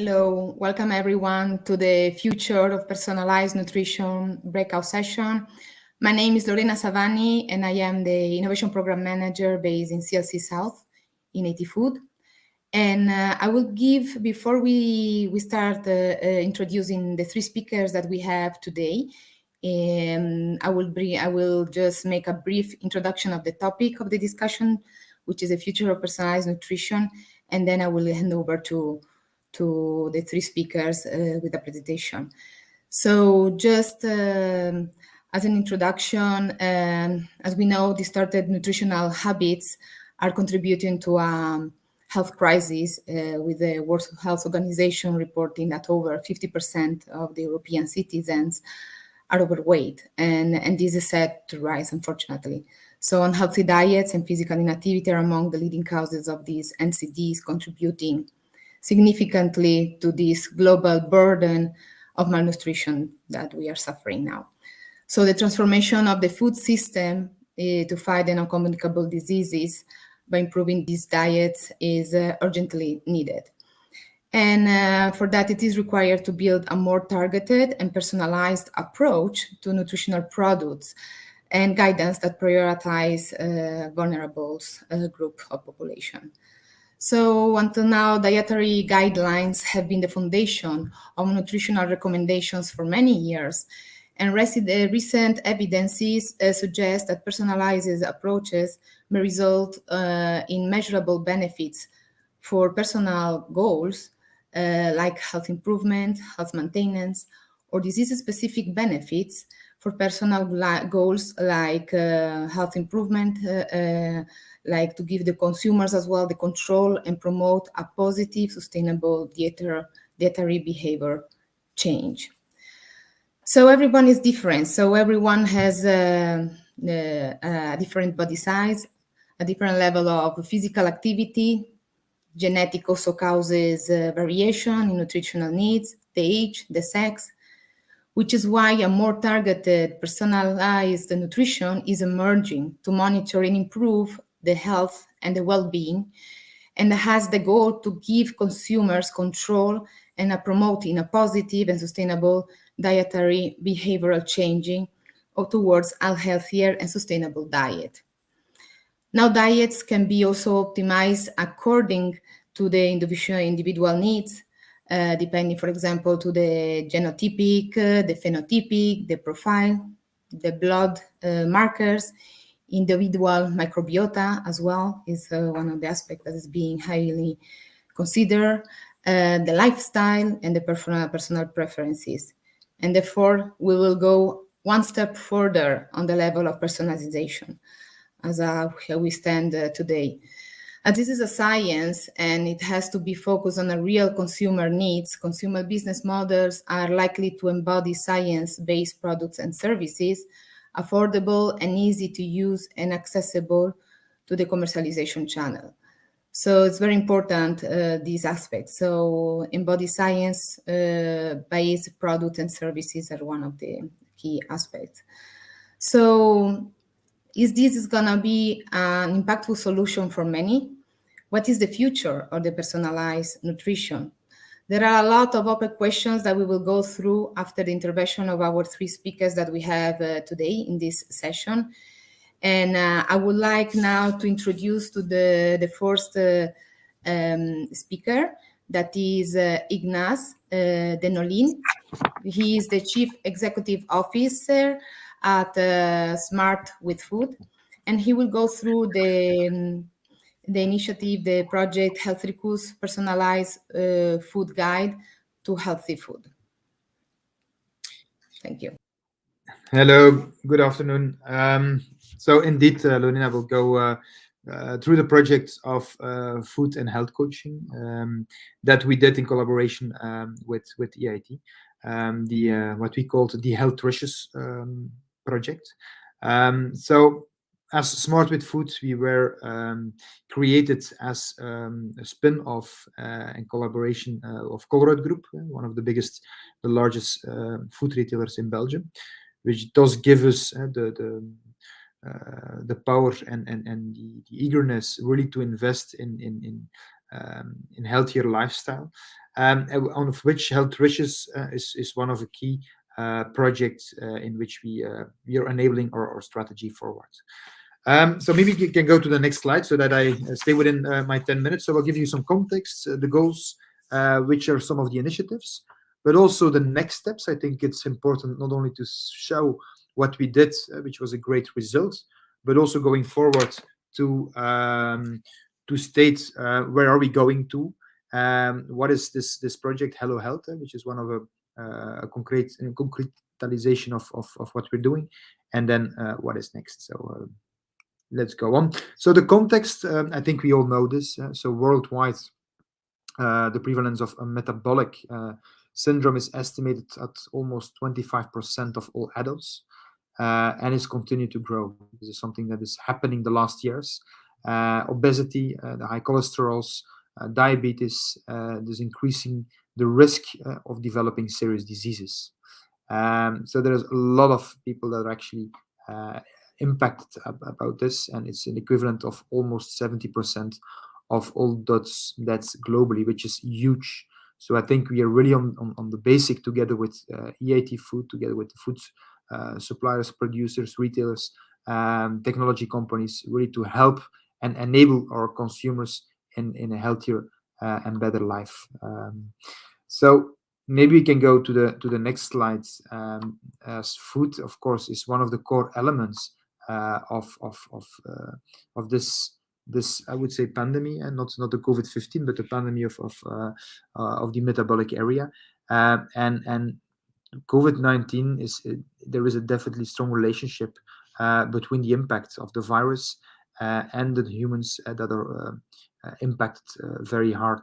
Hello, welcome everyone to the Future of Personalized Nutrition breakout session. My name is Lorena Savani and I am the Innovation Program Manager based in CLC South in EIT Food. And I will give, before we start introducing the three speakers that we have today, I will just make a brief introduction of the topic of the discussion, which is the future of personalized nutrition, and then I will hand over to the three speakers with the presentation. So just as an introduction, as we know, distorted nutritional habits are contributing to a health crisis, with the World Health Organization reporting that over 50% of the European citizens are overweight, and this is set to rise, unfortunately. So unhealthy diets and physical inactivity are among the leading causes of these NCDs, contributing significantly to this global burden of malnutrition that we are suffering now. So the transformation of the food system to fight the non-communicable diseases by improving these diets is urgently needed. And for that, it is required to build a more targeted and personalized approach to nutritional products and guidance that prioritize vulnerable group of population. So until now, dietary guidelines have been the foundation of nutritional recommendations for many years. And recent evidences suggest that personalized approaches may result in measurable benefits for personal goals like health improvement, health maintenance, or disease-specific benefits for personal goals like health improvement, like to give the consumers as well the control and promote a positive, sustainable dietary behavior change. So everyone is different. So everyone has a different body size, a different level of physical activity. Genetic also causes variation in nutritional needs, the age, the sex, which is why a more targeted, personalized nutrition is emerging to monitor and improve the health and the well-being, and has the goal to give consumers control and promoting a positive and sustainable dietary behavioral changing towards a healthier and sustainable diet. Now, diets can be also optimized according to the individual needs, depending, for example, to the genotypic, the phenotypic, the profile, the blood markers, individual microbiota as well is one of the aspects that is being highly considered, the lifestyle and the personal preferences. And therefore, we will go one step further on the level of personalization as we stand today. And this is a science, and it has to be focused on a real consumer needs. Consumer business models are likely to embody science-based products and services, affordable and easy to use and accessible to the commercialization channel. So it's very important, these aspects. So embody science-based products and services are one of the key aspects. So this is going to be an impactful solution for many? What is the future of the personalized nutrition? There are a lot of open questions that we will go through after the intervention of our three speakers that we have today in this session. And I would like now to introduce to the first speaker, that is Ignace Denolin. He is the Chief Executive Officer at Smart with Food, and he will go through the initiative, the project Healthricus Personalized Food Guide to Healthy Food. Thank you. Hello, good afternoon. So indeed, Lorena will go through the project of food and health coaching that we did in collaboration with EIT, what we called the Health Wishes project. So as Smart with Food, we were created as a spin-off in collaboration of Colruyt Group, one of the largest food retailers in Belgium, which does give us the power and the eagerness really to invest in in healthier lifestyle, on of which Health Riches is one of the key projects in which we are enabling our strategy forward. So maybe you can go to the next slide so that I stay within my 10 minutes. So I'll give you some context, the goals, which are some of the initiatives, but also the next steps. I think it's important not only to show what we did, which was a great result, but also going forward to state where are we going to, what is this project Hello Health, which is one of a concretization of what we're doing, and then what is next. So let's go on. So the context, I think we all know this. So worldwide, the prevalence of a metabolic syndrome is estimated at almost 25% of all adults, and is continued to grow. This is something that is happening the last years. Obesity, the high cholesterols, diabetes, is increasing the risk of developing serious diseases. So there's a lot of people that are actually impacted about this, and it's an equivalent of almost 70% of all deaths globally, which is huge. So I think we are really on the basic, together with EIT Food, together with the food suppliers, producers, retailers, technology companies, really to help and enable our consumers in a healthier and better life. So maybe we can go to the next slides. As food, of course, is one of the core elements of this I would say pandemic, and not the COVID-19, but the pandemic of the metabolic area, and COVID-19 there is a definitely strong relationship between the impact of the virus and the humans that are impacted very hard.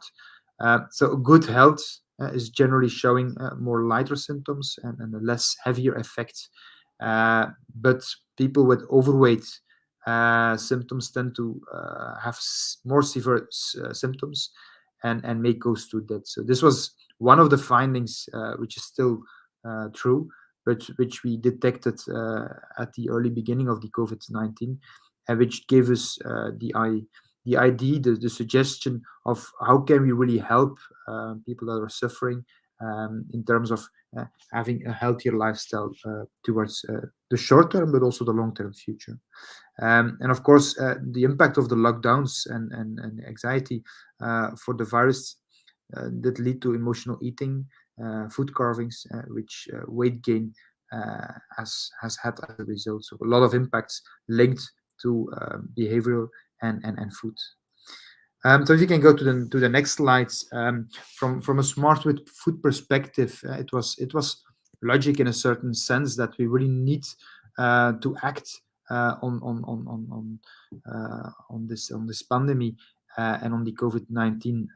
So good health is generally showing more lighter symptoms and a less heavier effect. But people with overweight symptoms tend to have more severe symptoms and may cause to death. So this was one of the findings, which is still true, but which we detected at the early beginning of the COVID-19, and which gave us the idea, the suggestion of how can we really help people that are suffering in terms of having a healthier lifestyle towards the short term, but also the long term future. And of course, the impact of the lockdowns and anxiety for the virus that lead to emotional eating, food carvings, which weight gain has had as a result. So a lot of impacts linked to behavioral and food. So if you can go to the next slides, from a smart food perspective, it was logic in a certain sense that we really need to act on this pandemic and on the COVID-19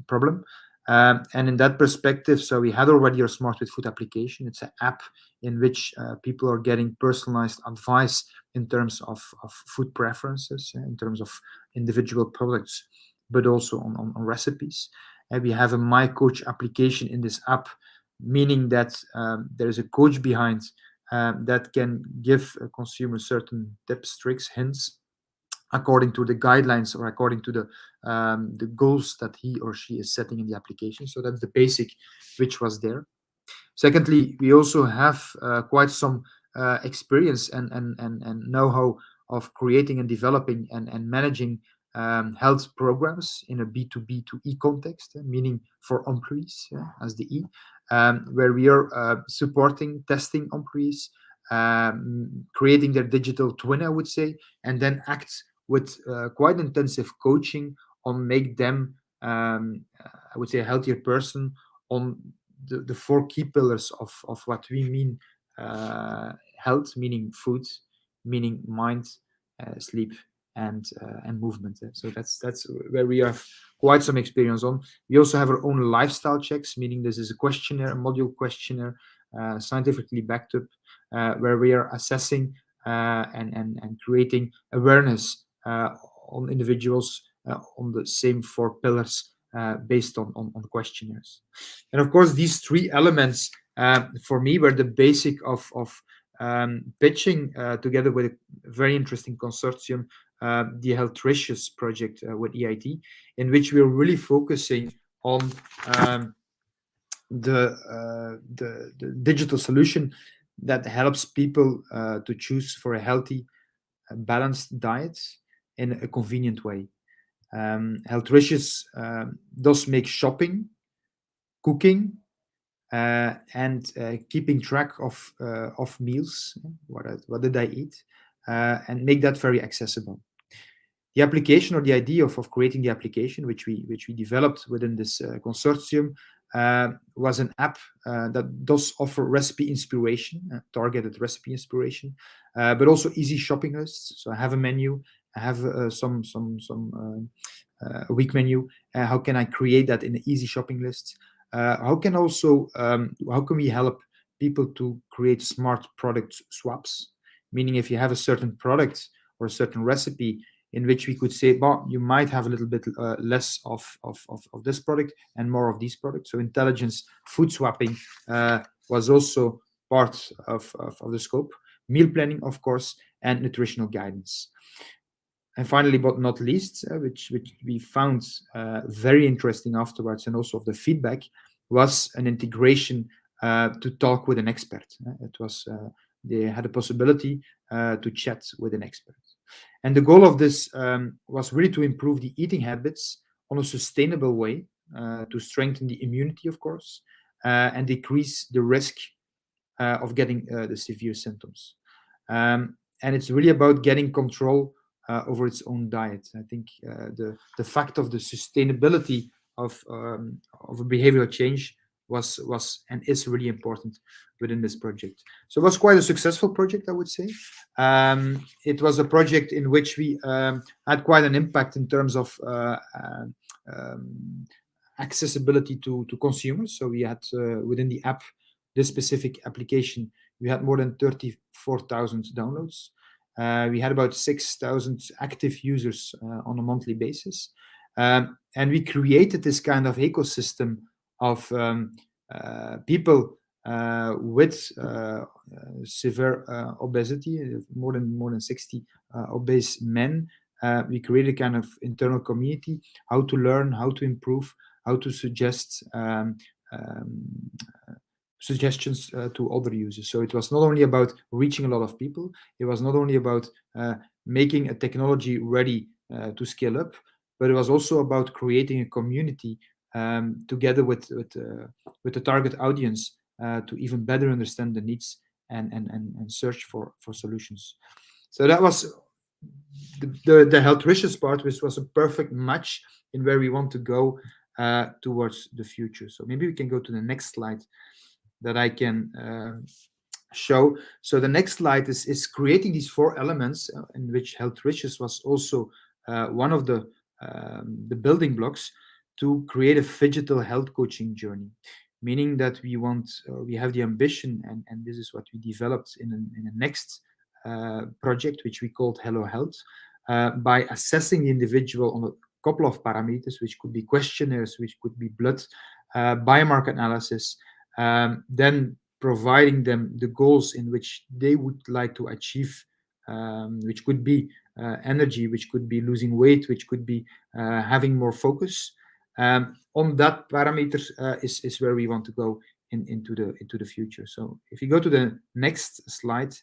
problem. And in that perspective, so we had already our Smart with Food application. It's an app in which people are getting personalized advice in terms of food preferences, in terms of individual products, but also on recipes. And we have a My Coach application in this app, meaning that there is a coach behind that can give a consumer certain tips, tricks, hints, according to the guidelines or according to the goals that he or she is setting in the application. So that's the basic which was there. Secondly, we also have quite some experience and know-how of creating and developing and managing health programs in a B2B2E context, meaning for employees, as the E, where we are supporting, testing employees, creating their digital twin, I would say, and then act with quite intensive coaching on make them, I would say, a healthier person on the four key pillars of what we mean health, meaning food, meaning mind, sleep, and movement. So that's where we have quite some experience on. We also have our own lifestyle checks, meaning this is a questionnaire, a module questionnaire, scientifically backed up, where we are assessing and creating awareness on individuals on the same four pillars based on questionnaires. And of course, these three elements for me were the basic of pitching together with a very interesting consortium, the Healthricious project with EIT, in which we are really focusing on um, the digital solution that helps people to choose for a healthy, balanced diet in a convenient way. Healthricious does make shopping, cooking, and keeping track of meals. What did I eat? And make that very accessible. The application, or the idea of creating the application, which we developed within this consortium, was an app that does offer recipe inspiration, targeted recipe inspiration, but also easy shopping lists. So I have a menu, I have a week menu. How can I create that in an easy shopping list? How can we help people to create smart product swaps? Meaning, if you have a certain product or a certain recipe in which we could say, well, you might have a little bit less of this product and more of these products. So intelligence food swapping was also part of the scope. Meal planning, of course, and nutritional guidance. And finally, but not least, which we found very interesting afterwards, and also of the feedback, was an integration to talk with an expert. They had a possibility to chat with an expert. And the goal of this was really to improve the eating habits on a sustainable way, to strengthen the immunity, of course, and decrease the risk of getting the severe symptoms. And it's really about getting control over its own diet. I think the fact of the sustainability of a behavioral change was and is really important within this project. So it was quite a successful project, I would say. It was a project in which we had quite an impact in terms of accessibility to consumers. So we had within the app, this specific application, we had more than 34,000 downloads. We had about 6,000 active users on a monthly basis. And we created this kind of ecosystem of people with severe obesity, more than 60 obese men. We created a kind of internal community, how to learn, how to improve, how to suggest suggestions to other users. So it was not only about reaching a lot of people, it was not only about making a technology ready to scale up, but it was also about creating a community together with the target audience to even better understand the needs and search for solutions. So that was the Healthricious part, which was a perfect match in where we want to go towards the future. So maybe we can go to the next slide that I can show. So the next slide is creating these four elements in which Healthricious was also one of the building blocks to create a digital health coaching journey, meaning that we have the ambition, and this is what we developed in the next project, which we called Hello Health, by assessing the individual on a couple of parameters, which could be questionnaires, which could be blood biomarker analysis, then providing them the goals in which they would like to achieve, which could be energy, which could be losing weight, which could be having more focus. On that parameter is where we want to go into the future. So if you go to the next slide,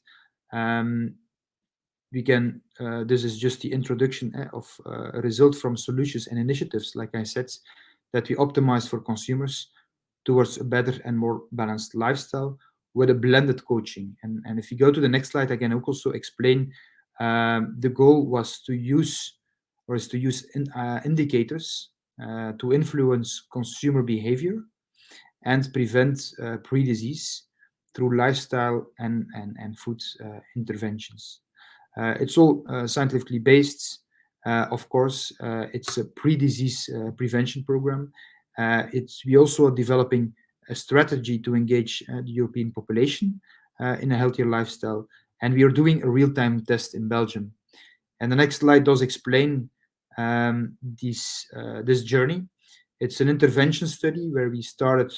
we can. This is just the introduction of a result from solutions and initiatives, like I said, that we optimize for consumers towards a better and more balanced lifestyle with a blended coaching. And if you go to the next slide, I can also explain the goal was to use indicators to influence consumer behavior and prevent pre-disease through lifestyle and food interventions. It's all scientifically based. Of course, it's a pre-disease prevention program. We also are developing a strategy to engage the European population in a healthier lifestyle, and we are doing a real-time test in Belgium. And the next slide does explain this journey. It's an intervention study where we started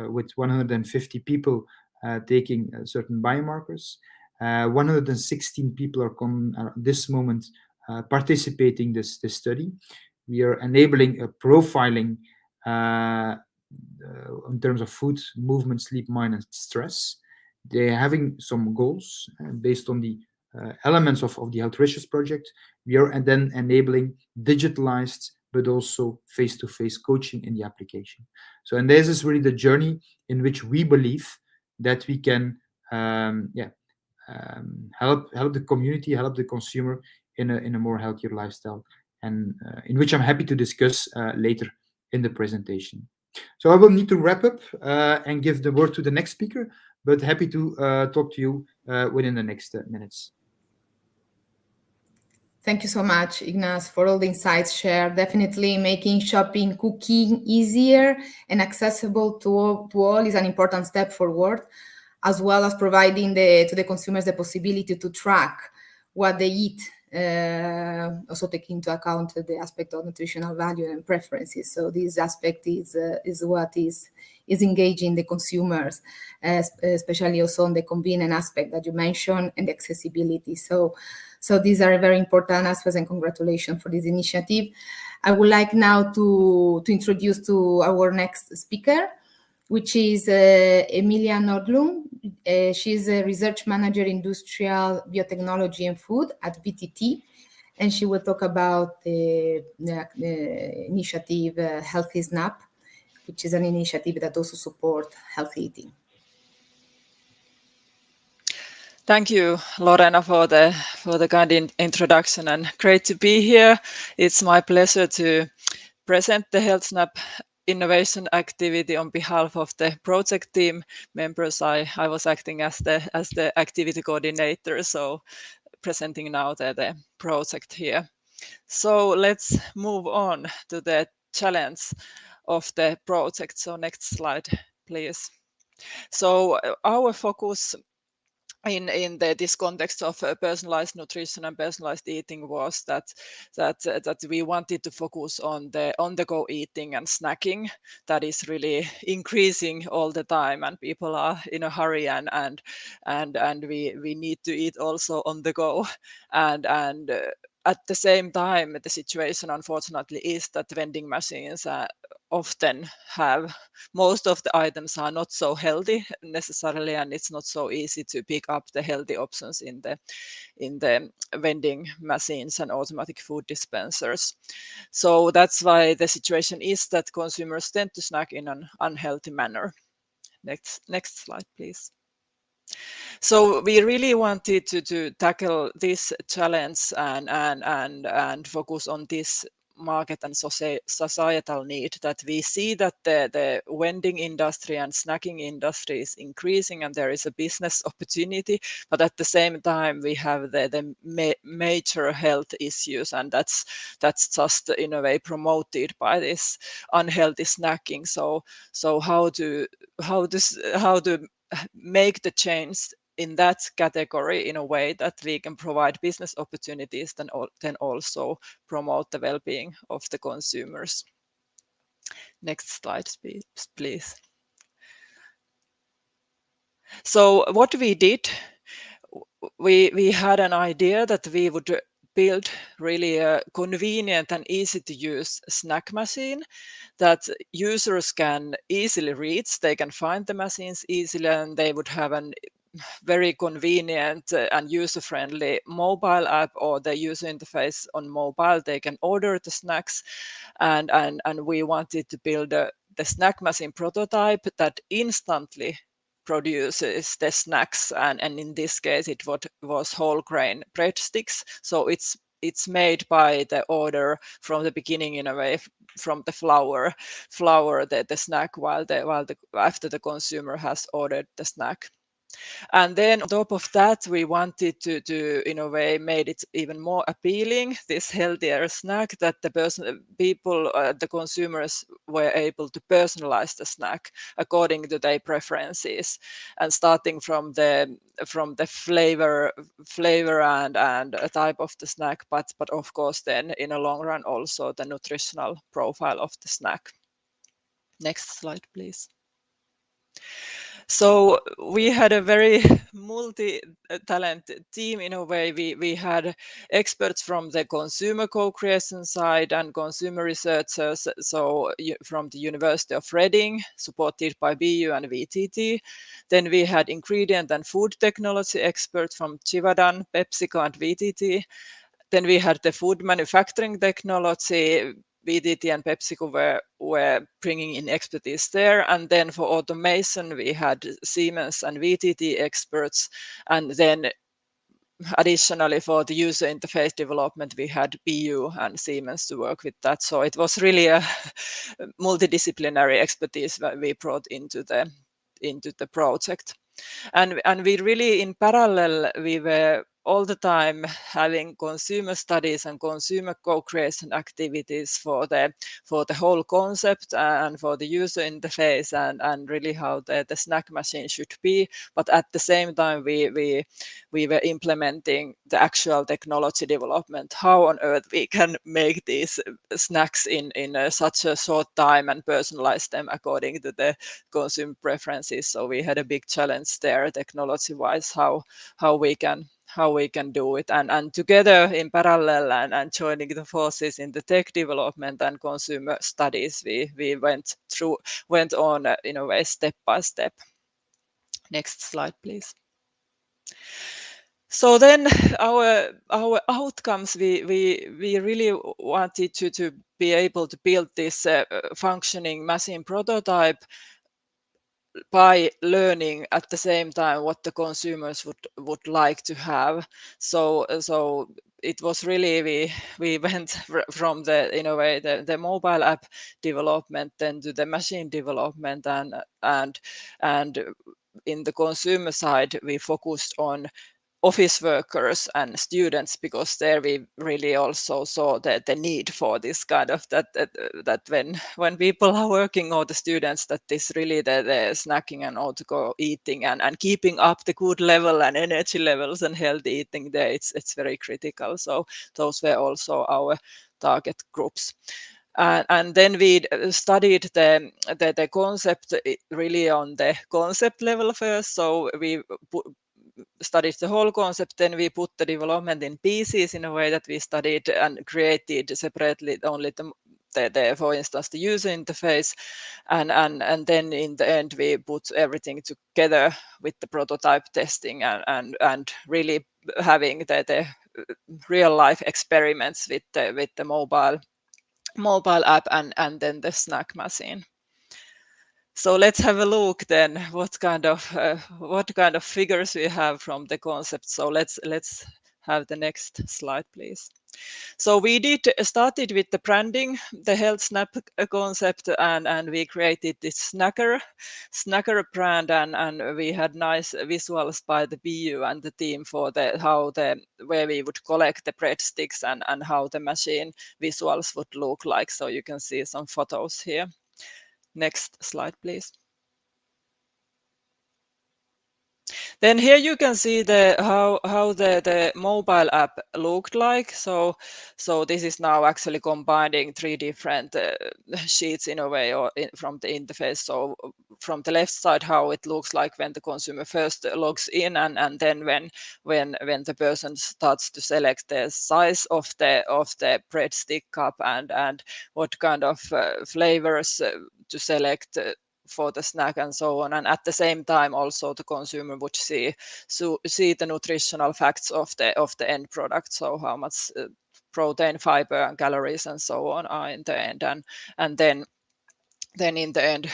with 150 people taking certain biomarkers. 116 people are at this moment participating this study. We are enabling a profiling in terms of food, movement, sleep, mind, and stress. They're having some goals based on the elements of the Health Riches project. We are then enabling digitalized but also face-to-face coaching in the application. So, and this is really the journey in which we believe that we can help the community, help the consumer in a more healthier lifestyle, and in which I'm happy to discuss later in the presentation. So I will need to wrap up and give the word to the next speaker, but happy to talk to you within the next minutes. Thank you so much, Ignace, for all the insights shared. Definitely making shopping, cooking easier and accessible to all is an important step forward, as well as providing to the consumers the possibility to track what they eat, also taking into account the aspect of nutritional value and preferences. So this aspect is what is engaging the consumers, especially also on the convenient aspect that you mentioned and the accessibility. So these are very important aspects, and congratulations for this initiative. I would like now to introduce to our next speaker, which is Emilia Nordlum. She's a research manager, industrial biotechnology and food at VTT, and she will talk about the initiative Healthy Snap, which is an initiative that also supports healthy eating. Thank you, Lorena, for the kind introduction, and great to be here. It's my pleasure to present the HealthSnap innovation activity on behalf of the project team members. I was acting as the activity coordinator, so presenting now the project here. So let's move on to the challenge of the project. So next slide, please. So our focus in this context of personalized nutrition and personalized eating was that we wanted to focus on the on-the-go eating and snacking that is really increasing all the time, and people are in a hurry and we need to eat also on the go, and at the same time, the situation unfortunately is that vending machines often have, most of the items are not so healthy necessarily, and it's not so easy to pick up the healthy options in the vending machines and automatic food dispensers. So that's why the situation is that consumers tend to snack in an unhealthy manner. Next slide, please. So we really wanted to tackle this challenge and focus on this market and societal need, that we see that the vending industry and snacking industry is increasing and there is a business opportunity, but at the same time we have the major health issues, and that's just in a way promoted by this unhealthy snacking. So how to make the change in that category in a way that we can provide business opportunities, then also promote the well-being of the consumers. Next slide, please. So what we did, we had an idea that we would build really a convenient and easy to use snack machine that users can easily reach. They can find the machines easily, and they would have an very convenient and user-friendly mobile app, or the user interface on mobile. They can order the snacks, and we wanted to build the snack machine prototype that instantly produces the snacks, and in this case it was whole grain breadsticks. So it's made by the order from the beginning, in a way, from the flour the snack while after the consumer has ordered the snack. And then on top of that, we wanted to in a way made it even more appealing, this healthier snack, that the consumers were able to personalize the snack according to their preferences, and starting from the flavor and a type of the snack, but of course then in a long run also the nutritional profile of the snack. Next slide, please. So we had a very multi-talented team in a way. We had experts from the consumer co-creation side and consumer researchers, so from the University of Reading, supported by BU and VTT. Then we had ingredient and food technology experts from Chivadan, PepsiCo and VTT. Then we had the food manufacturing technology. VTT and PepsiCo were bringing in expertise there. And then for automation, we had Siemens and VTT experts. And then additionally, for the user interface development, we had BU and Siemens to work with that. So it was really a multidisciplinary expertise that we brought into the project. And we really, in parallel, we were all the time having consumer studies and consumer co-creation activities for the whole concept and for the user interface and really how the snack machine should be. But at the same time, we were implementing the actual technology development, how on earth we can make these snacks in such a short time and personalize them according to the consumer preferences. So we had a big challenge there, technology-wise, how we can do it, and together in parallel and joining the forces in the tech development and consumer studies, we went on in a way step by step. Next slide, please. So then our outcomes, we really wanted to be able to build this functioning machine prototype by learning at the same time what the consumers would like to have. So it was really we went from the, in a way, the mobile app development then to the machine development, and in the consumer side we focused on office workers and students, because there we really also saw the need for this kind of that when people are working, or the students, that this really the snacking and on-to-go eating and keeping up the good level and energy levels and healthy eating there, it's very critical. So those were also our target groups. And then we studied the concept really on the concept level first. So we studied the whole concept. Then we put the development in pieces in a way that we studied and created separately only the for instance the user interface, and then in the end we put everything together with the prototype testing and really having the real life experiments with the mobile app and then the snack machine. So let's have a look then what kind of figures we have from the concept. So let's have the next slide, please. So we started with the branding, the health snap concept, and we created this snacker brand, and we had nice visuals by the BU and the team for where we would collect the breadsticks and how the machine visuals would look like. So you can see some photos here. Next slide, please. Then here you can see how the mobile app looked like. So this is now actually combining three different sheets in a way, or from the interface. So from the left side, how it looks like when the consumer first logs in, and then when the person starts to select the size of the breadstick cup and what kind of flavors to select for the snack and so on. And at the same time also the consumer would see the nutritional facts of the end product, so how much protein, fiber and calories and so on are in the end, and then in the end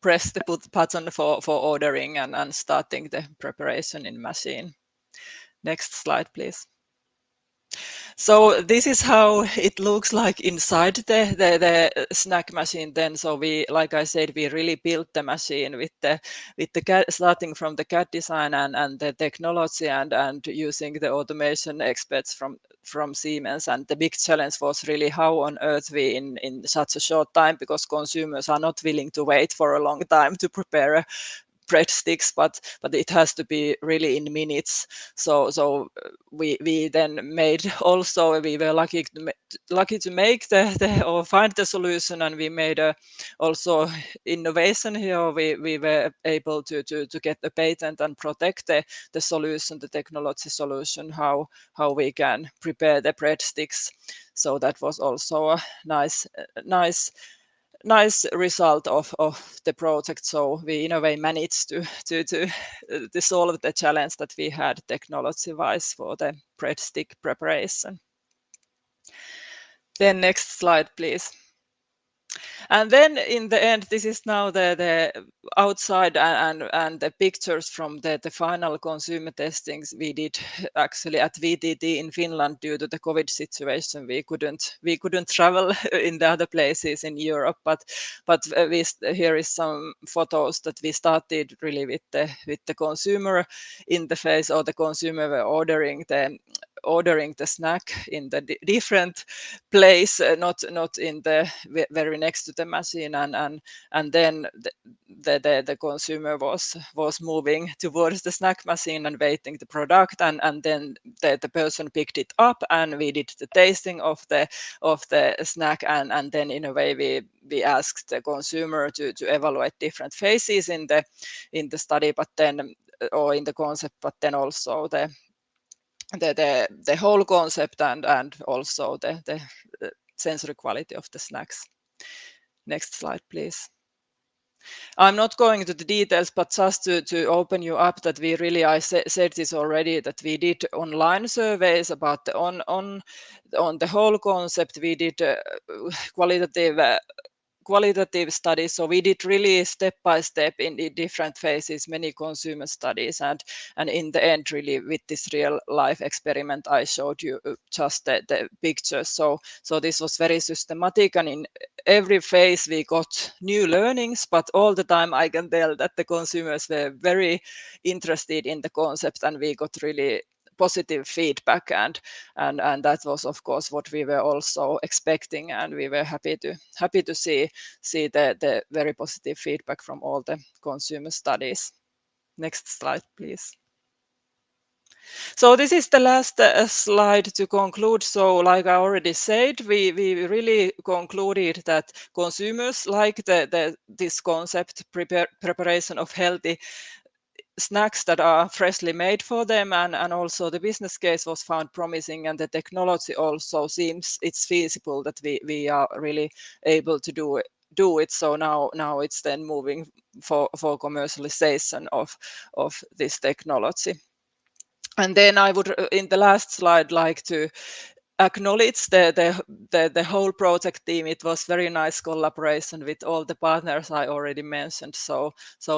press the button for ordering and starting the preparation in machine. Next slide, please. So this is how it looks like inside the snack machine then. So we, like I said, we really built the machine with the CAD, starting from the CAD design and the technology and using the automation experts from Siemens. And the big challenge was really how on earth we in such a short time, because consumers are not willing to wait for a long time to prepare breadsticks, but it has to be really in minutes. So we then made also, we were lucky to make or find the solution, and we made also innovation here. We were able to get the patent and protect the solution, the technology solution, how we can prepare the breadsticks. So that was also a nice result of the project. So we in a way managed to solve the challenge that we had technology wise for the breadstick preparation. Then next slide, please. And then in the end, this is now the outside and the pictures from the final consumer testings we did actually at VTT in Finland. Due to the COVID situation, we couldn't travel in the other places in Europe, but here is some photos that we started really with the consumer interface, or the consumer were ordering the snack in the different place, not in the very next to the machine, and then the consumer was moving towards the snack machine and waiting the product, and then the person picked it up, and we did the tasting of the snack, and then in a way we asked the consumer to evaluate different phases in the study, but then, or in the concept, but then also the whole concept and also the sensory quality of the snacks. Next slide, please. I'm not going into the details, but just to open you up that we really, I said this already, that we did online surveys about on the whole concept. We did qualitative studies. So we did really step by step in different phases, many consumer studies, and in the end, really with this real life experiment, I showed you just the pictures. So this was very systematic, and in every phase we got new learnings, but all the time I can tell that the consumers were very interested in the concept, and we got really positive feedback, and that was of course what we were also expecting, and we were happy to see the very positive feedback from all the consumer studies. Next slide, please. So this is the last slide to conclude. So like I already said, we really concluded that consumers like this concept, preparation of healthy snacks that are freshly made for them, and also the business case was found promising, and the technology also seems it's feasible that we are really able to do it. So now it's then moving for commercialization of this technology. And then I would, in the last slide, like to acknowledge the whole project team. It was very nice collaboration with all the partners I already mentioned. So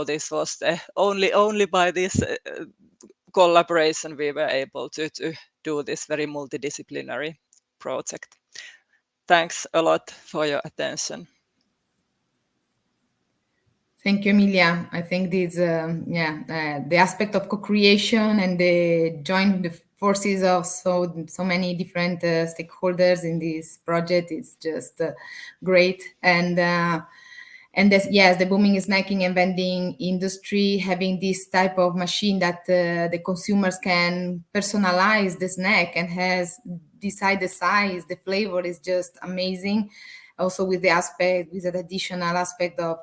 this was only by this collaboration we were able to do this very multidisciplinary project. Thanks a lot for your attention. Thank you, Emilia. I think this, the aspect of co-creation and the joint forces of so many different stakeholders in this project is just great. And this, yes, the booming snacking and vending industry, having this type of machine that the consumers can personalize the snack and decide the size, the flavor is just amazing. Also with the additional aspect of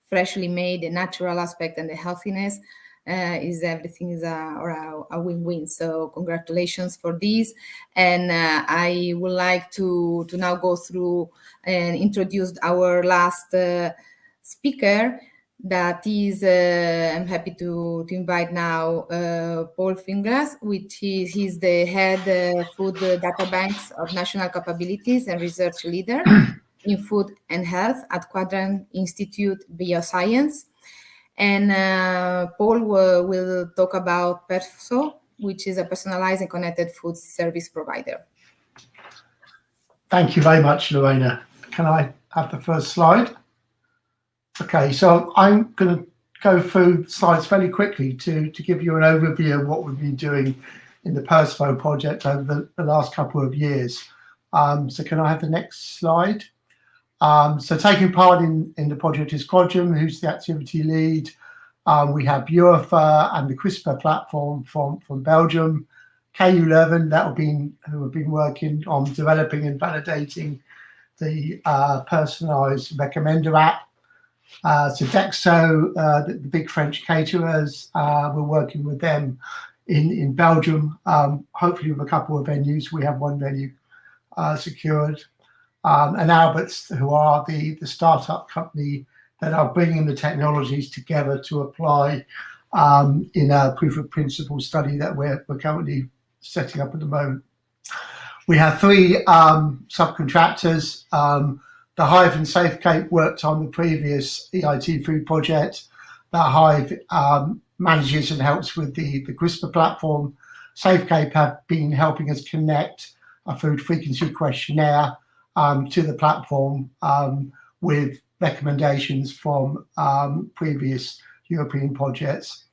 freshly made, the natural aspect, and the healthiness, everything is a win-win. So congratulations for this. And I would like to now go through and introduce our last speaker. That is, I'm happy to invite now Paul Fingras, which he's the head food data banks of national capabilities and research leader in food and health at Quadrant Institute Bioscience. And Paul will talk about Perspo, which is a personalized and connected food service provider. Thank you very much, Lorena. Can I have the first slide? Okay, so I'm going to go through slides fairly quickly to give you an overview of what we've been doing in the Perspo project over the last couple of years. So can I have the next slide? So taking part in the project is Quadram, who's the activity lead. We have Eurofur and the CRISPR platform from Belgium, KU Leuven who have been working on developing and validating the personalised recommender app. Sodexo, the big French caterers, we're working with them in Belgium, hopefully with a couple of venues. We have one venue secured. And Alberts, who are the startup company that are bringing the technologies together to apply in a proof of principle study that we're currently setting up at the moment. We have 3 subcontractors. The Hive and SafeCape worked on the previous EIT food project. The Hive manages and helps with the CRISPR platform. SafeCape have been helping us connect a food frequency questionnaire to the platform with recommendations from previous European projects.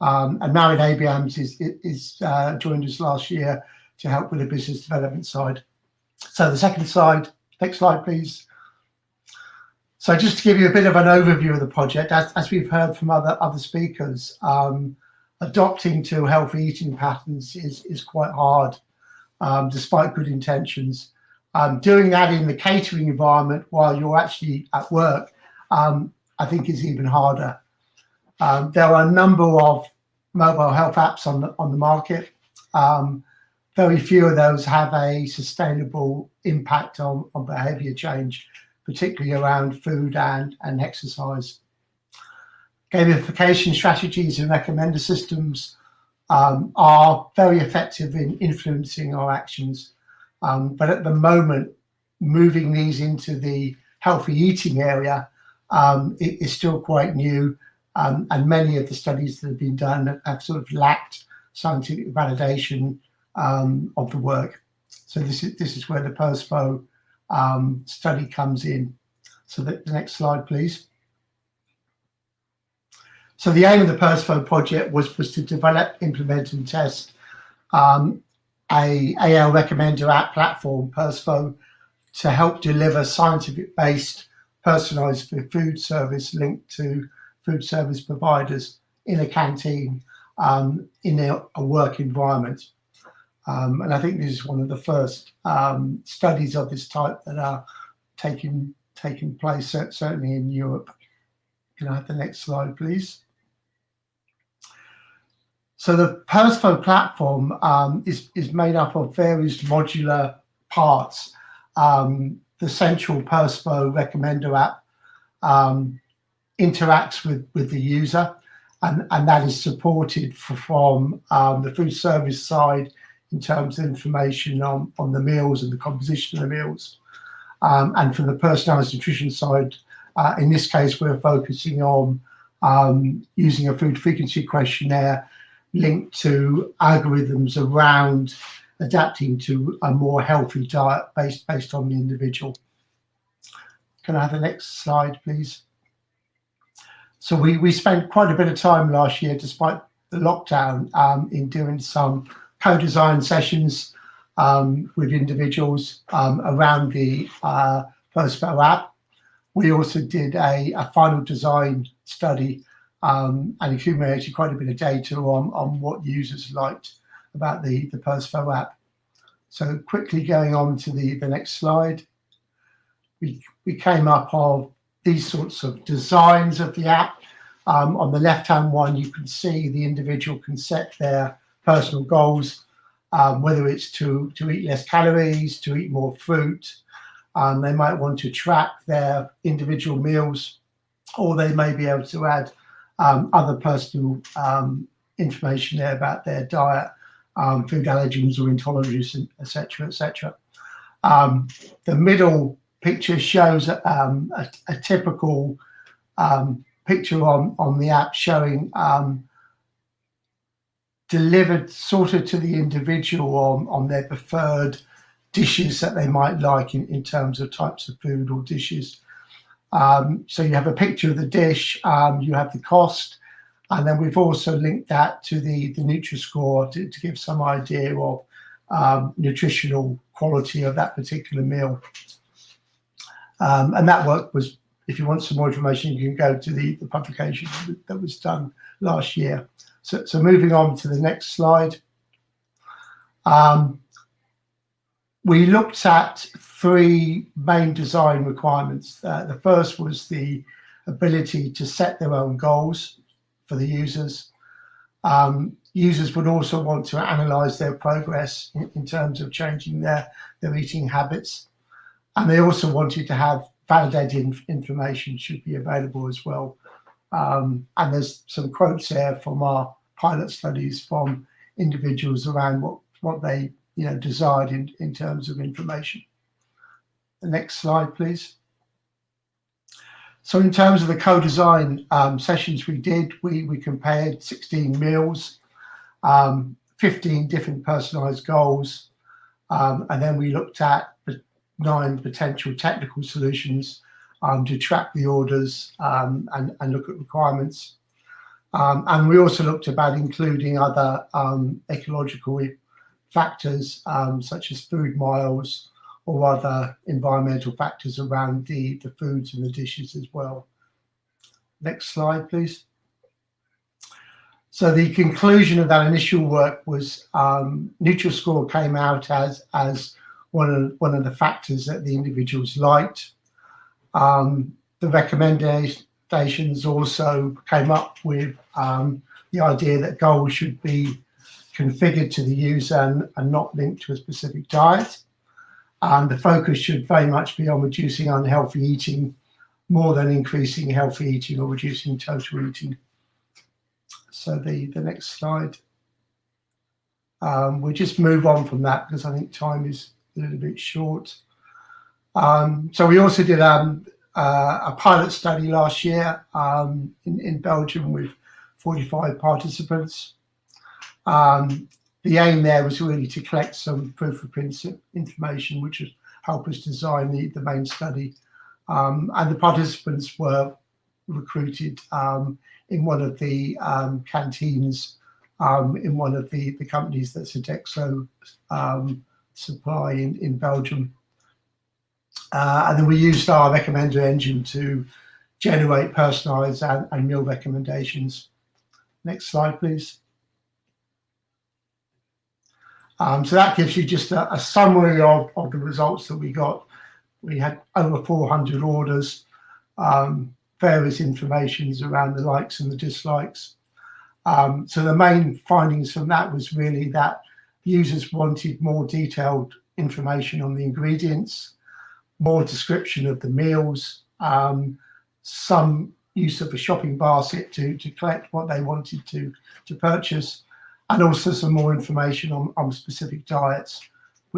And Marin Abrams is joined us last year to help with the business development side. So the second slide, next slide, please. So just to give you a bit of an overview of the project, as we've heard from other speakers, adopting to healthy eating patterns is quite hard, despite good intentions. Doing that in the catering environment while you're actually at work, I think is even harder. There are a number of mobile health apps on the market. Very few of those have a sustainable impact on behaviour change, particularly around food and exercise. Gamification strategies and recommender systems are very effective in influencing our actions. But at the moment, moving these into the healthy eating area is still quite new, and many of the studies that have been done have sort of lacked scientific validation of the work. So this is where the Perspo study comes in. So the next slide, please. So the aim of the Perspo project was to develop, implement and test a AL recommender app platform, Perspo, to help deliver scientific-based personalised food service linked to food service providers in a canteen in a work environment. And I think this is one of the first studies of this type that are taking place, certainly in Europe. Can I have the next slide, please? So the Perspo platform is made up of various modular parts. The central Perspo recommender app interacts with the user, and that is supported from the food service side in terms of information on the meals and the composition of the meals. And from the personalised nutrition side, in this case, we're focusing on using a food frequency questionnaire linked to algorithms around adapting to a more healthy diet based on the individual. Can I have the next slide, please? So we spent quite a bit of time last year, despite the lockdown, in doing some co-design sessions with individuals around the Perspo app. We also did a final design study and accumulated quite a bit of data on what users liked about the Perspo app. So quickly going on to the next slide, we came up of these sorts of designs of the app. On the left-hand one, you can see the individual can set their personal goals, whether it's to eat less calories, to eat more fruit. They might want to track their individual meals, or they may be able to add other personal information there about their diet, food allergens or intolerances, etc., etc. The middle picture shows a typical picture on the app showing delivered sort of to the individual on their preferred dishes that they might like in terms of types of food or dishes. So you have a picture of the dish, you have the cost, and then we've also linked that to the Nutri-Score to give some idea of nutritional quality of that particular meal. And that work was if you want some more information, you can go to the publication that was done last year. So moving on to the next slide. We looked at 3 main design requirements. The first was the ability to set their own goals for the users. Users would also want to analyze their progress in terms of changing their eating habits. And they also wanted to have validated information should be available as well. And there's some quotes there from our pilot studies from individuals around what they desired in terms of information. The next slide, please. So in terms of the co-design sessions we did, we compared 16 meals, 15 different personalised goals, and then we looked at 9 potential technical solutions to track the orders and look at requirements. And we also looked about including other ecological factors such as food miles or other environmental factors around the foods and the dishes as well. Next slide, please. So the conclusion of that initial work was Nutri-Score came out as one of the factors that the individuals liked. The recommendations also came up with the idea that goals should be configured to the user and not linked to a specific diet. And the focus should very much be on reducing unhealthy eating more than increasing healthy eating or reducing total eating. So the next slide. We'll just move on from that because I think time is a little bit short. So we also did a pilot study last year in Belgium with 45 participants. The aim there was really to collect some proof of principle information, which would help us design the main study. And the participants were recruited in one of the canteens in one of the companies that Sodexo supply in Belgium. And then we used our recommender engine to generate personalised and meal recommendations. Next slide, please. So that gives you just a summary of the results that we got. We had over 400 orders, various informations around the likes and the dislikes. So the main findings from that was really that users wanted more detailed information on the ingredients, more description of the meals, some use of a shopping basket to collect what they wanted to purchase, and also some more information on specific diets.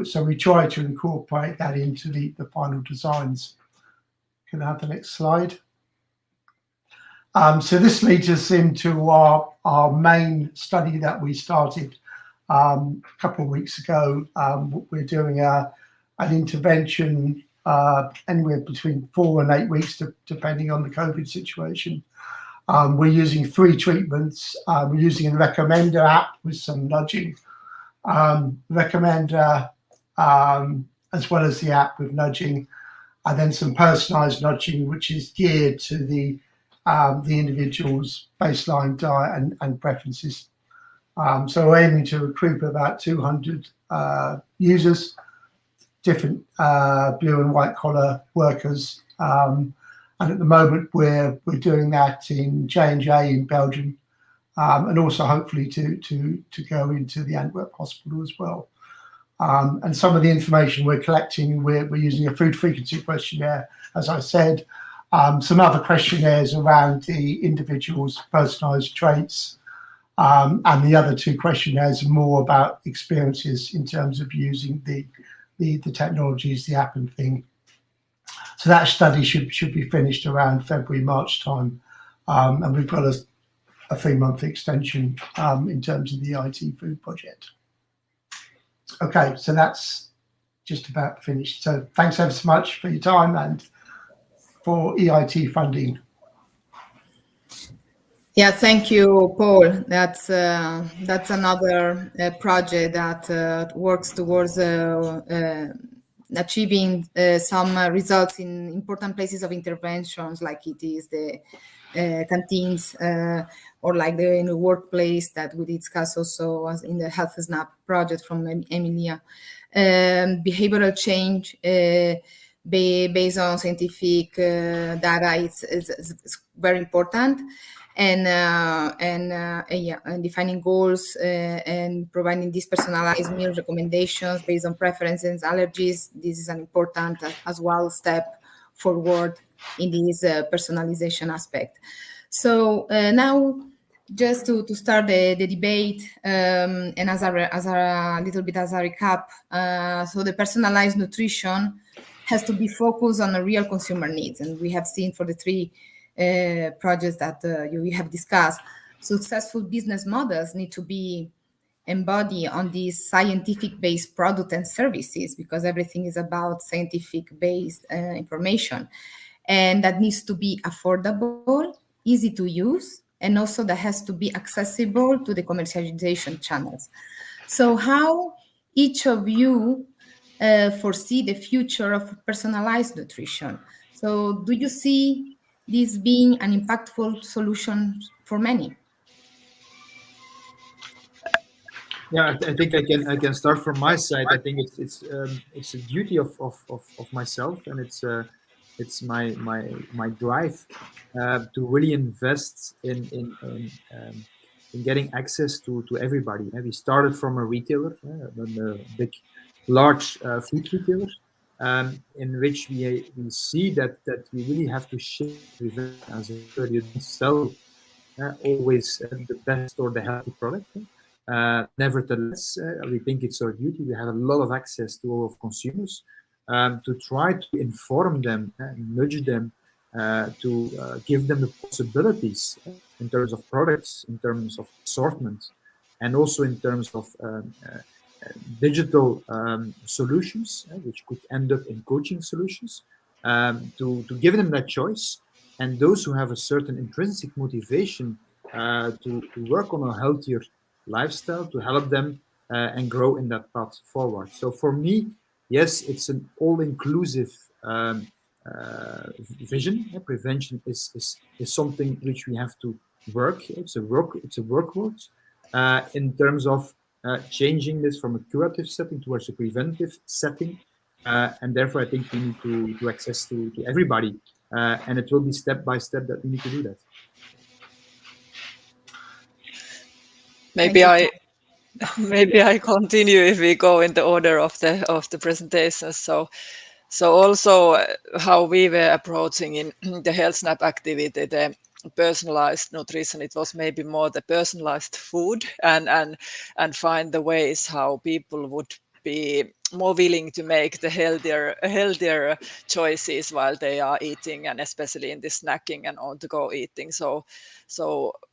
So we try to incorporate that into the final designs. Can I have the next slide? So this leads us into our main study that we started a couple of weeks ago. We're doing an intervention anywhere between 4 and 8 weeks, depending on the COVID situation. We're using 3 treatments. We're using a recommender app with some nudging, recommender as well as the app with nudging, and then some personalised nudging, which is geared to the individual's baseline diet and preferences. So we're aiming to recruit about 200 users, different blue and white collar workers. And at the moment we're doing that in J&J in Belgium, and also hopefully to go into the Antwerp hospital as well. And some of the information we're collecting, we're using a food frequency questionnaire, as I said, some other questionnaires around the individual's personalised traits, and the other 2 questionnaires are more about experiences in terms of using the technologies, the app and thing. So that study should be finished around February, March time, and we've got a 3-month extension in terms of the EIT food project. Okay, so that's just about finished. So thanks ever so much for your time and for EIT funding. Yeah, thank you, Paul. That's another project that works towards achieving some results in important places of interventions, like it is the canteens or like in the workplace that we discussed also as in the Health Snap project from Emilia. Behavioral change based on scientific data is very important, and defining goals and providing these personalized meal recommendations based on preferences, allergies. This is an important as well step forward in this personalization aspect. So now, just to start the debate, and as a little bit as a recap, so the personalized nutrition has to be focused on the real consumer needs, and we have seen for the three projects that we have discussed, successful business models need to be embodied on these scientific-based products and services, because everything is about scientific-based information, and that needs to be affordable, easy to use, and also that has to be accessible to the commercialization channels. So how each of you foresee the future of personalized nutrition? So do you see this being an impactful solution for many? Yeah, I think I can start from my side. I think it's a duty of myself, and it's my drive to really invest in getting access to everybody. And we started from a retailer, a big, large food retailer, in which we see that we really have to shift prevention as a retailer. You don't sell always the best or the healthy product. Nevertheless, we think it's our duty. We have a lot of access to all of consumers to try to inform them, nudge them, to give them the possibilities in terms of products, in terms of assortment, and also in terms of digital solutions, which could end up in coaching solutions, to give them that choice. And those who have a certain intrinsic motivation to work on a healthier lifestyle, to help them and grow in that path forward. So for me, yes, it's an all-inclusive vision. Prevention is something which we have to work. It's a work word in terms of changing this from a curative setting towards a preventive setting. And therefore, I think we need to access to everybody. And it will be step by step that we need to do that. Maybe I continue if we go in the order of the presentations. So also how we were approaching in the Health Snap activity, the personalized nutrition, it was maybe more the personalized food and find the ways how people would be more willing to make the healthier choices while they are eating, and especially in the snacking and on-the-go eating. So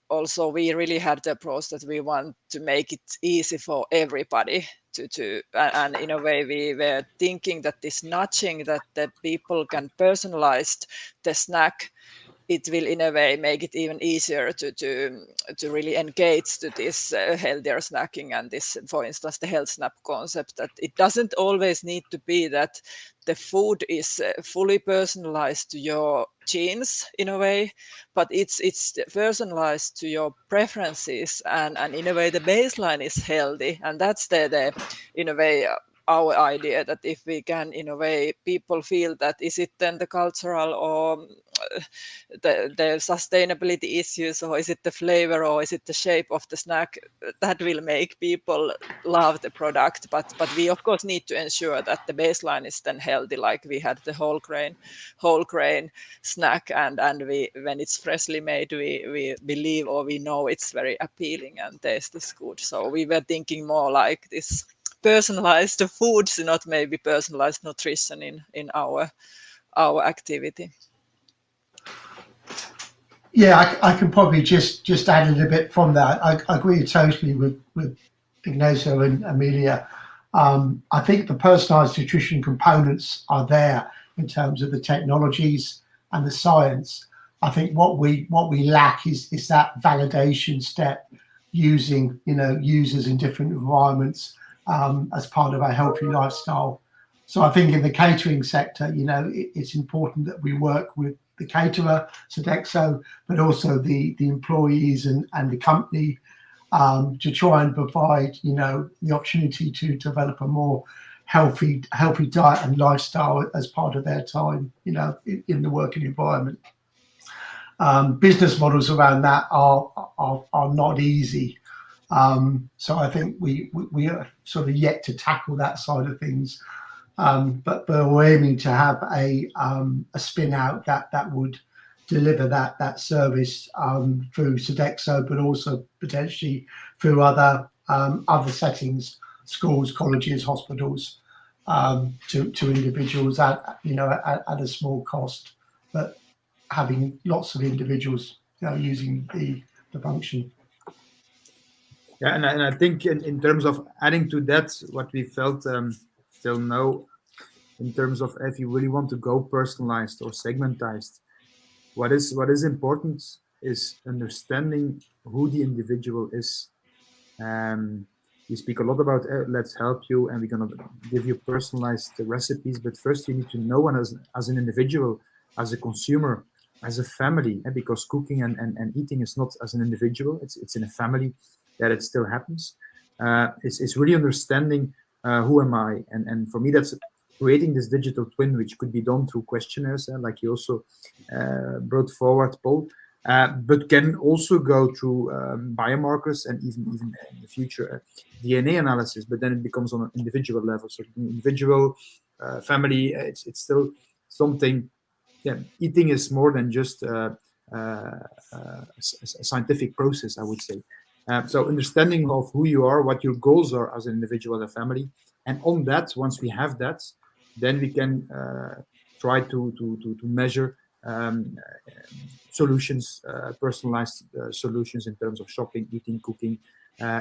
also we really had the approach that we want to make it easy for everybody to and in a way we were thinking that this nudging that the people can personalize the snack, it will in a way make it even easier to really engage to this healthier snacking and this, for instance, the Health Snap concept, that it doesn't always need to be that the food is fully personalized to your genes in a way, but it's personalized to your preferences, and in a way the baseline is healthy, and that's the in a way our idea, that if we can in a way people feel that is it then the cultural or the sustainability issues, or is it the flavor, or is it the shape of the snack, that will make people love the product. But we of course need to ensure that the baseline is then healthy, like we had the whole grain snack, and we when it's freshly made, we believe or we know it's very appealing and taste is good. So we were thinking more like this personalized foods, not maybe personalized nutrition in our activity. Yeah, I can probably just add a little bit from that. I agree totally with Ignacio and Emilia. I think the personalised nutrition components are there in terms of the technologies and the science. I think what we lack is that validation step, using users in different environments as part of our healthy lifestyle. So I think in the catering sector, it's important that we work with the caterer, Sodexo, but also the employees and the company to try and provide, the opportunity to develop a more healthy diet and lifestyle as part of their time, in the working environment. Business models around that are not easy. So I think we are sort of yet to tackle that side of things. But we're aiming to have a spin out that would deliver that service through Sodexo, but also potentially through other settings, schools, colleges, hospitals, to individuals at a small cost, but having lots of individuals using the function. Yeah, and I think in terms of adding to that, what we felt till now, in terms of if you really want to go personalized or segmentized, what is important is understanding who the individual is. We speak a lot about let's help you, and we're gonna give you personalized recipes. But first, you need to know one as an individual, as a consumer, as a family, because cooking and eating is not as an individual; it's in a family that it still happens. It's really understanding who am I, and for me that's creating this digital twin, which could be done through questionnaires, like you also brought forward, Paul, but can also go through biomarkers and even in the future DNA analysis. But then it becomes on an individual level. So individual, family, it's still something. Yeah, eating is more than just a scientific process, I would say. So understanding of who you are, what your goals are as an individual and a family, and on that, once we have that, then we can try to measure solutions, personalized solutions in terms of shopping, eating, cooking,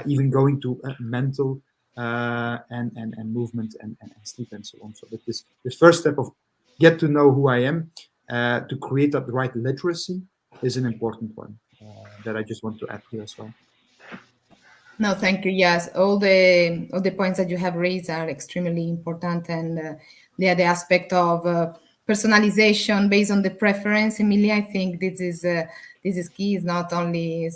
even going to mental and movement and sleep and so on. So that this first step of get to know who I am, to create that right literacy is an important one that I just want to add here as well. No, thank you. Yes, all the points that you have raised are extremely important, and the aspect of personalization based on the preference, Emilia. I think this is key. It's not only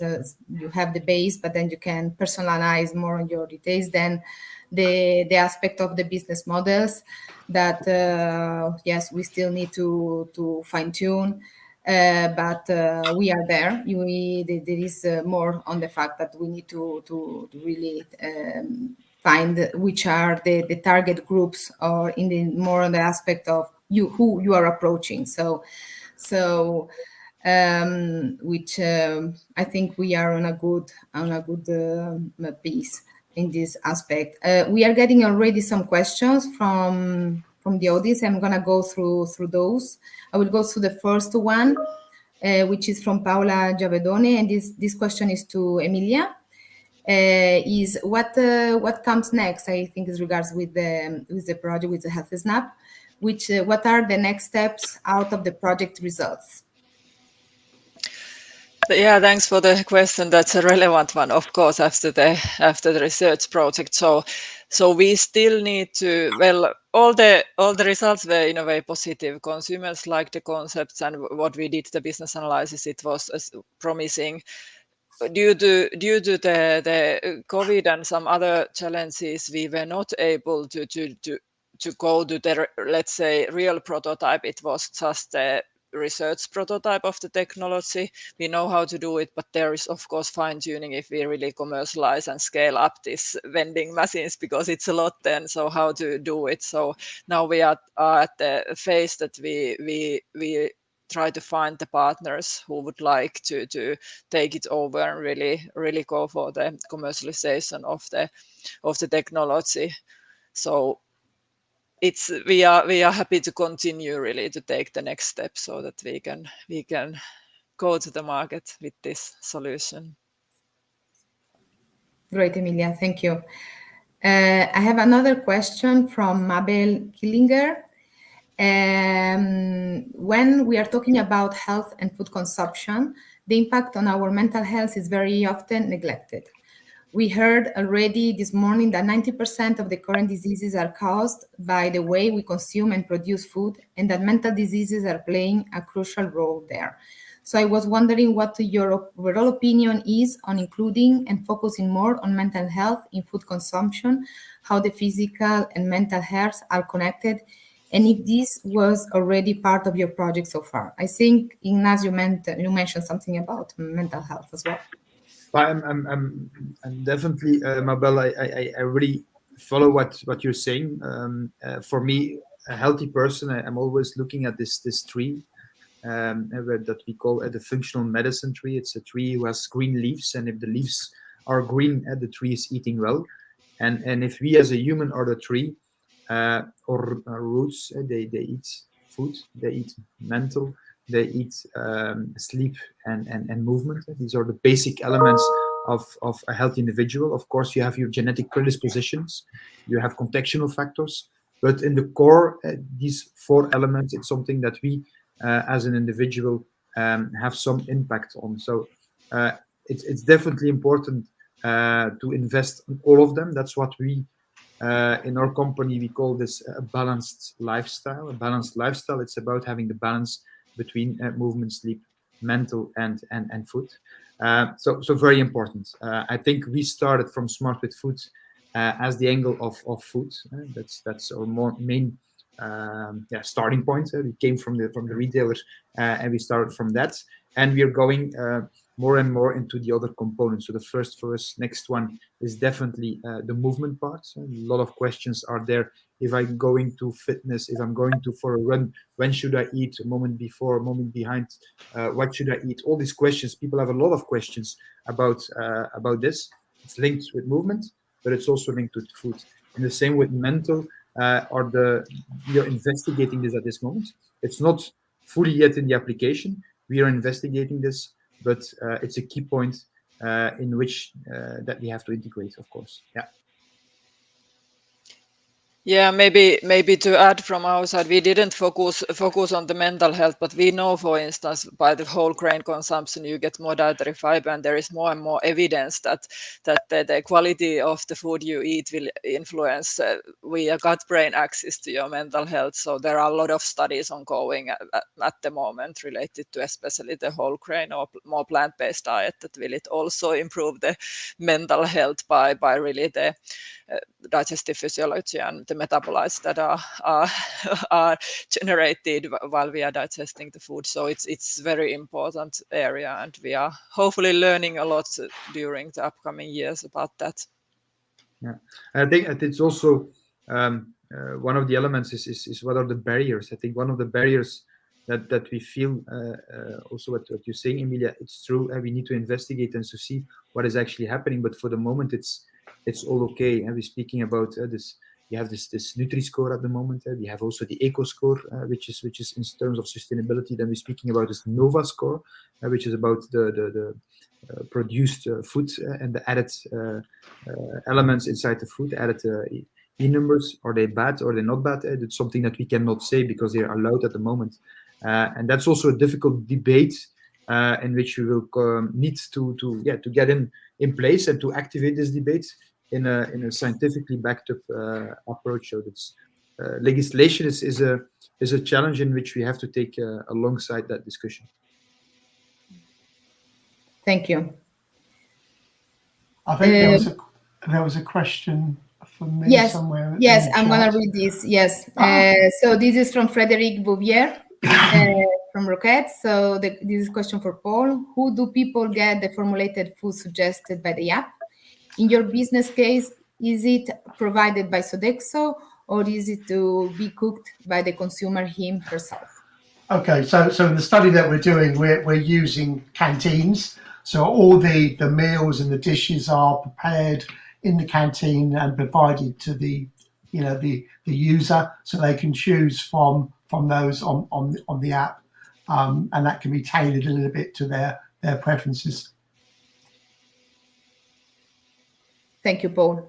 you have the base, but then you can personalize more on your details. Then the aspect of the business models that yes, we still need to fine tune. But we are there. There is more on the fact that we need to really find which are the target groups, or in the more on the aspect of who you are approaching. So which I think we are on a good piece in this aspect. We are getting already some questions from the audience. I'm gonna go through those. I will go through the first one, which is from Paola Giavedone, and this question is to Emilia. Is what comes next? I think is regards with the project, with the Health Snap. What are the next steps out of the project results? Yeah, thanks for the question. That's a relevant one, of course, after the research project. So we still need to, well, all the results were in a way positive. Consumers liked the concepts, and what we did, the business analysis, it was promising. Due to the COVID and some other challenges, we were not able to go to the, let's say, real prototype. It was just a research prototype of the technology. We know how to do it, but there is of course fine tuning if we really commercialize and scale up these vending machines, because it's a lot then. So how to do it? So now we are at the phase that we try to find the partners who would like to take it over and really go for the commercialization of the technology. So we are happy to continue really to take the next step so that we can go to the market with this solution. Great, Emilia, thank you. I have another question from Mabel Killinger. When we are talking about health and food consumption, the impact on our mental health is very often neglected. We heard already this morning that 90% of the current diseases are caused by the way we consume and produce food, and that mental diseases are playing a crucial role there. So I was wondering what your overall opinion is on including and focusing more on mental health in food consumption, how the physical and mental health are connected, and if this was already part of your project so far. I think, Ignaz, you mentioned something about mental health as well. I'm definitely, Mabel, I really follow what you're saying. For me, a healthy person, I'm always looking at this tree that we call the functional medicine tree. It's a tree who has green leaves, and if the leaves are green, the tree is eating well. And if we as a human are the tree, or roots, they eat food, they eat mental, they eat sleep and movement. These are the basic elements of a healthy individual. Of course, you have your genetic predispositions, you have contextual factors, but in the core, these 4 elements, it's something that we as an individual have some impact on. So it's definitely important to invest in all of them. That's what we in our company, we call this a balanced lifestyle. A balanced lifestyle, it's about having the balance between movement, sleep, mental, and food. So very important. I think we started from Smart with Food as the angle of food. That's our main starting point. We came from the retailer, and we started from that. And we are going more and more into the other components. So the first next one is definitely the movement part. A lot of questions are there. If I'm going to fitness, if I'm going for a run, when should I eat? A moment before, a moment behind, what should I eat? All these questions, people have a lot of questions about this. It's linked with movement, but it's also linked with food. And the same with mental, we are investigating this at this moment. It's not fully yet in the application. We are investigating this, but it's a key point in which that we have to integrate, of course. Yeah. Yeah, maybe to add from our side, we didn't focus on the mental health, but we know, for instance, by the whole grain consumption, you get more dietary fiber, and there is more and more evidence that the quality of the food you eat will influence via gut-brain axis to your mental health. So there are a lot of studies ongoing at the moment related to especially the whole grain or more plant-based diet, that will it also improve the mental health by really the digestive physiology and the metabolites that are generated while we are digesting the food. So it's very important area, and we are hopefully learning a lot during the upcoming years about that. Yeah, I think it's also one of the elements is what are the barriers. I think one of the barriers that we feel also what you're saying, Emilia, it's true. We need to investigate and to see what is actually happening. But for the moment, it's all okay. And we're speaking about this. We have this Nutri-Score at the moment. We have also the Eco Score, which is in terms of sustainability. Then we're speaking about this Nova Score, which is about the produced food and the added elements inside the food, added E numbers. Are they bad or are they not bad? It's something that we cannot say because they are allowed at the moment. And that's also a difficult debate in which we will need to get in place and to activate this debate in a scientifically backed up approach. So that's legislation is a challenge in which we have to take alongside that discussion. Thank you. I think there was a question for me somewhere. Yes, I'm going to read this. Yes. So this is from Frederic Bouvier from Roquette. So this is a question for Paul. Who do people get the formulated food suggested by the app? In your business case, is it provided by Sodexo, or is it to be cooked by the consumer herself? Okay, so in the study that we're doing, we're using canteens. So all the meals and the dishes are prepared in the canteen and provided to the user, so they can choose from those on the app, and that can be tailored a little bit to their preferences. Thank you, Paul.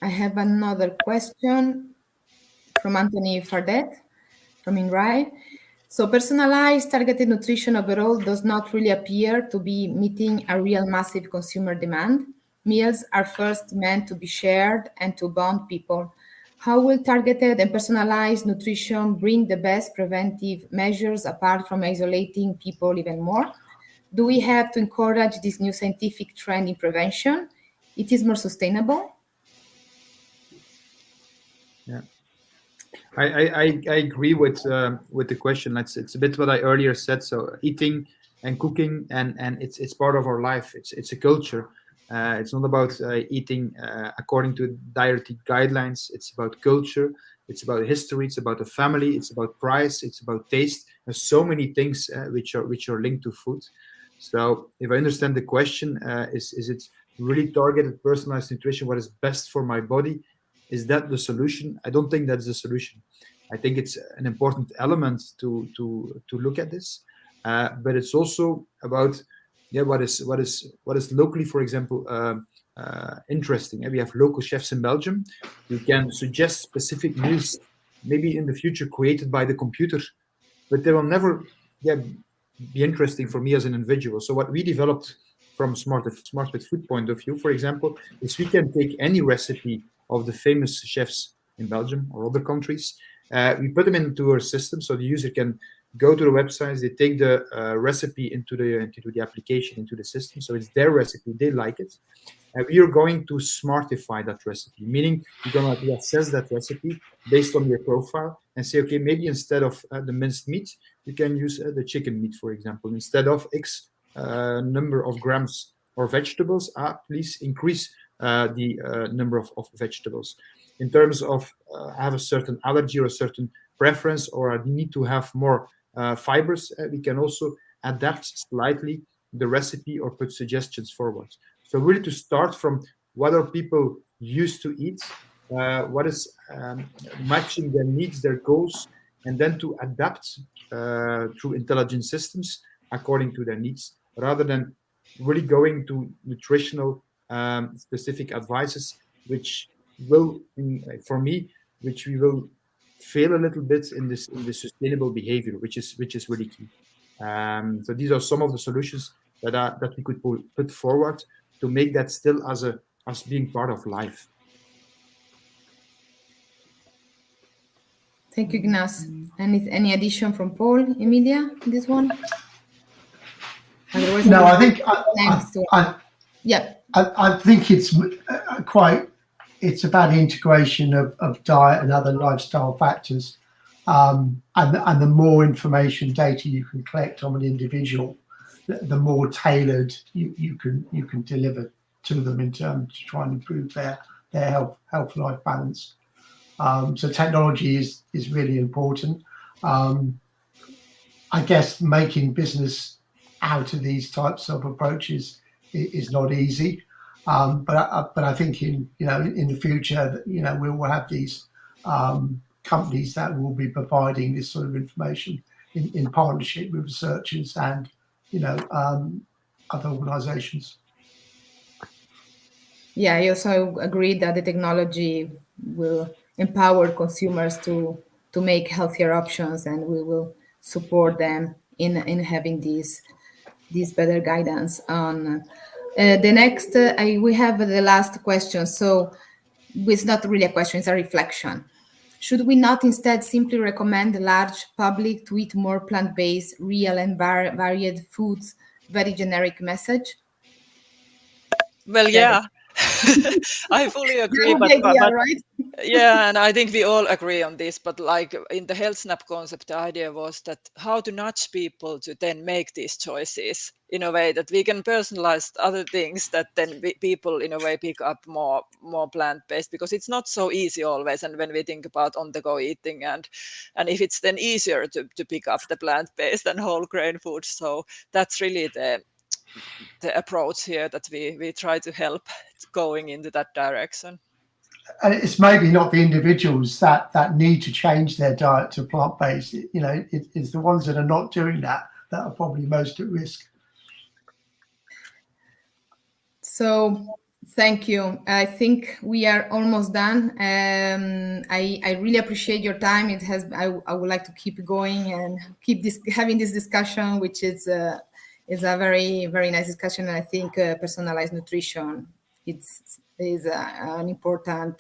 I have another question from Anthony Fardet from INRAE. So personalized targeted nutrition overall does not really appear to be meeting a real massive consumer demand. Meals are first meant to be shared and to bond people. How will targeted and personalized nutrition bring the best preventive measures apart from isolating people even more? Do we have to encourage this new scientific trend in prevention? It is more sustainable. Yeah, I agree with the question. It's a bit what I earlier said. So eating and cooking and it's part of our life. It's a culture. It's not about eating according to dietary guidelines. It's about culture. It's about history. It's about the family. It's about price. It's about taste. There's so many things which are linked to food. So if I understand the question, is it really targeted, personalized nutrition? What is best for my body? Is that the solution? I don't think that's the solution. I think it's an important element to look at this, but it's also about what is locally, for example, interesting. We have local chefs in Belgium. We can suggest specific meals, maybe in the future created by the computer, but they will never be interesting for me as an individual. So what we developed from Smart with Food point of view, for example, is we can take any recipe of the famous chefs in Belgium or other countries. We put them into our system, so the user can go to the websites. They take the recipe into the application, into the system. So it's their recipe. They like it. We are going to smartify that recipe, meaning we're going to assess that recipe based on your profile and say, okay, maybe instead of the minced meat, you can use the chicken meat, for example. Instead of X number of grams or vegetables, please increase the number of vegetables. In terms of I have a certain allergy or a certain preference, or I need to have more fibers, we can also adapt slightly the recipe or put suggestions forward. So really to start from what are people used to eat, what is matching their needs, their goals, and then to adapt through intelligent systems according to their needs, rather than really going to nutritional specific advices, which will, for me, which we will fail a little bit in this sustainable behavior, which is really key. So these are some of the solutions that we could put forward to make that still as being part of life. Thank you, Ignace. Any addition from Paul, Emilia, this one? Otherwise, No, I think yeah. I think it's it's about integration of diet and other lifestyle factors, and the more information data you can collect on an individual, the more tailored you can deliver to them in terms to try and improve their health life balance. So technology is really important. I guess making business out of these types of approaches is not easy. But I think in the future, we will have these companies that will be providing this sort of information in partnership with researchers and other organisations. Yeah, I also agree that the technology will empower consumers to make healthier options, and we will support them in having these better guidance on. The next, we have the last question. So it's not really a question, it's a reflection. Should we not instead simply recommend the large public to eat more plant-based, real and varied foods? Very generic message. Well, yeah, I fully agree. But right? Yeah, and I think we all agree on this. But like in the Health Snap concept, the idea was that how to nudge people to then make these choices in a way that we can personalize other things that then people in a way pick up more plant-based, because it's not so easy always. And when we think about on-the-go eating, and if it's then easier to pick up the plant-based and whole grain foods, so that's really the approach here that we try to help going into that direction. And it's maybe not the individuals that need to change their diet to plant-based. It's the ones that are not doing that are probably most at risk. So thank you. I think we are almost done. I really appreciate your time. I would like to keep going and keep having this discussion, which is a very, very nice discussion. And I think personalized nutrition is an important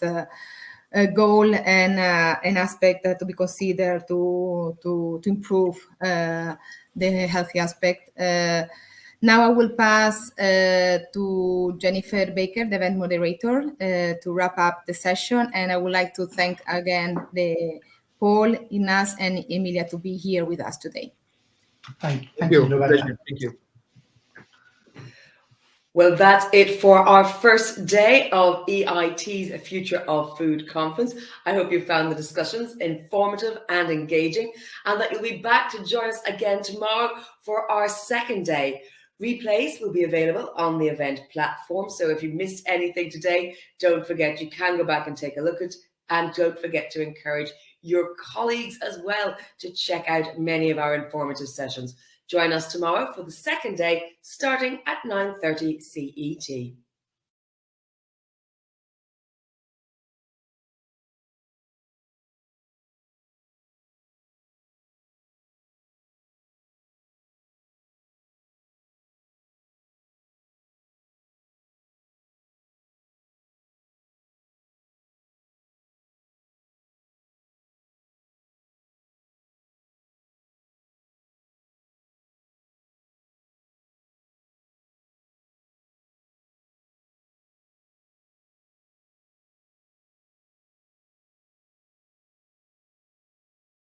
goal and an aspect to be considered to improve the healthy aspect. Now I will pass to Jennifer Baker, the event moderator, to wrap up the session. And I would like to thank again Paul, Inas, and Emilia to be here with us today. Thank you. you, Lorena. Thank you. Well, that's it for our first day of EIT's Future of Food conference. I hope you found the discussions informative and engaging, and that you'll be back to join us again tomorrow for our second day. Replays will be available on the event platform, so if you missed anything today, don't forget you can go back and take a look at it, and don't forget to encourage your colleagues as well to check out many of our informative sessions. Join us tomorrow for the second day, starting at 9:30 CET.